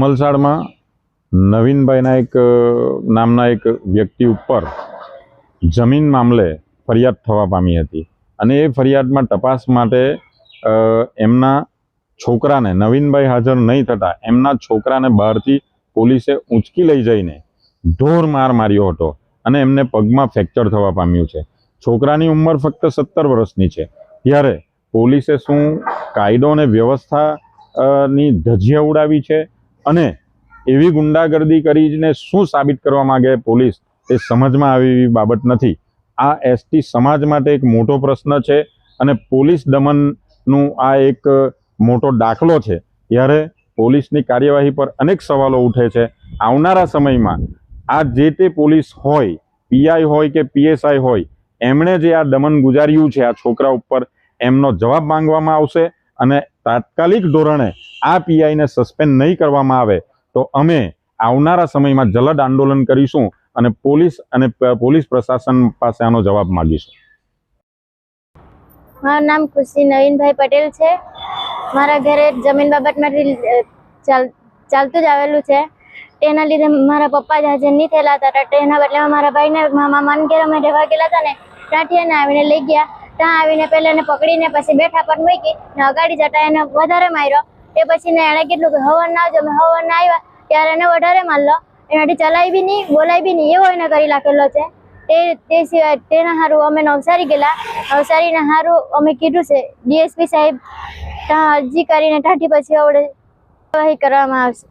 મલસાડમાં નવીનભાઈના એક નામના એક વ્યક્તિ ઉપર જમીન મામલે ફરિયાદ થવા પામી હતી અને એ ફરિયાદમાં તપાસ માટે એમના છોકરાને, નવીનભાઈ હાજર નહીં થતા એમના છોકરાને બહારથી પોલીસે ઊંચકી લઈ જઈને ઢોર માર માર્યો હતો અને એમને પગમાં ફ્રેક્ચર થવા પામ્યું છે. છોકરાની ઉંમર ફક્ત 17 વર્ષની છે. ત્યારે પોલીસે શું કાયદો અને વ્યવસ્થાની ધજિયા ઉડાવી છે અને એવી ગુંડાગર્દી કરીને શું સાબિત કરવા માંગે પોલીસ તે સમજમાં આવે એવી બાબત નથી. આ એસટી સમાજ માટે એક મોટો પ્રશ્ન છે અને પોલીસ દમનનું આ એક મોટો દાખલો છે. ત્યારે પોલીસની કાર્યવાહી પર અનેક સવાલો ઉઠે છે. આવનારા સમયમાં આ જે તે પોલીસ હોય, પીઆઈ હોય કે પીએસઆઈ હોય, એમણે જે આ દમન ગુજાર્યું છે આ છોકરા ઉપર, એમનો જવાબ માંગવામાં આવશે અને તાત્કાલિક ધોરણે આ પીઆઈને સસ્પેન્ડ નહીં કરવામાં આવે તો અમે આવનારા સમયમાં જલદ આંદોલન કરીશું અને પોલીસ પ્રશાસન પાસે આનો જવાબ માંગીશું. મારું નામ ખુશી નવીનભાઈ પટેલ છે. મારા ઘરે જમીન બાબતમાંથી ચાલતું જ આવેલું છે. તેના લીધે મારા પપ્પા જ હાજર નહીં થયેલા હતા. તેના બદલે મારા ભાઈને મામાના ઘરે અમે રહેવા ગયેલા હતા ને, ત્યાંથી એને આવીને લઈ ગયા. ત્યાં આવીને પહેલાં એને પકડીને પછી બેઠા પર મૂકી ને અગાડી જતા એને વધારે માર્યો. તે પછી એણે કીધું કે હવન ના આવજો. અમે હવન ના આવ્યા ત્યારે એને વધારે મારલો. એનાથી ચલાવી બી નહીં, બોલાવી બી નહીં, એવો એને કરી નાખેલો છે. તે સિવાય તેના સારું અમે નવસારી ગયેલા. નવસારીના સારું અમે કીધું છે ડીએસપી સાહેબ ત્યાં અરજી કરીને ત્યાંથી પછી આવડે કાર્યવાહી કરવામાં આવશે.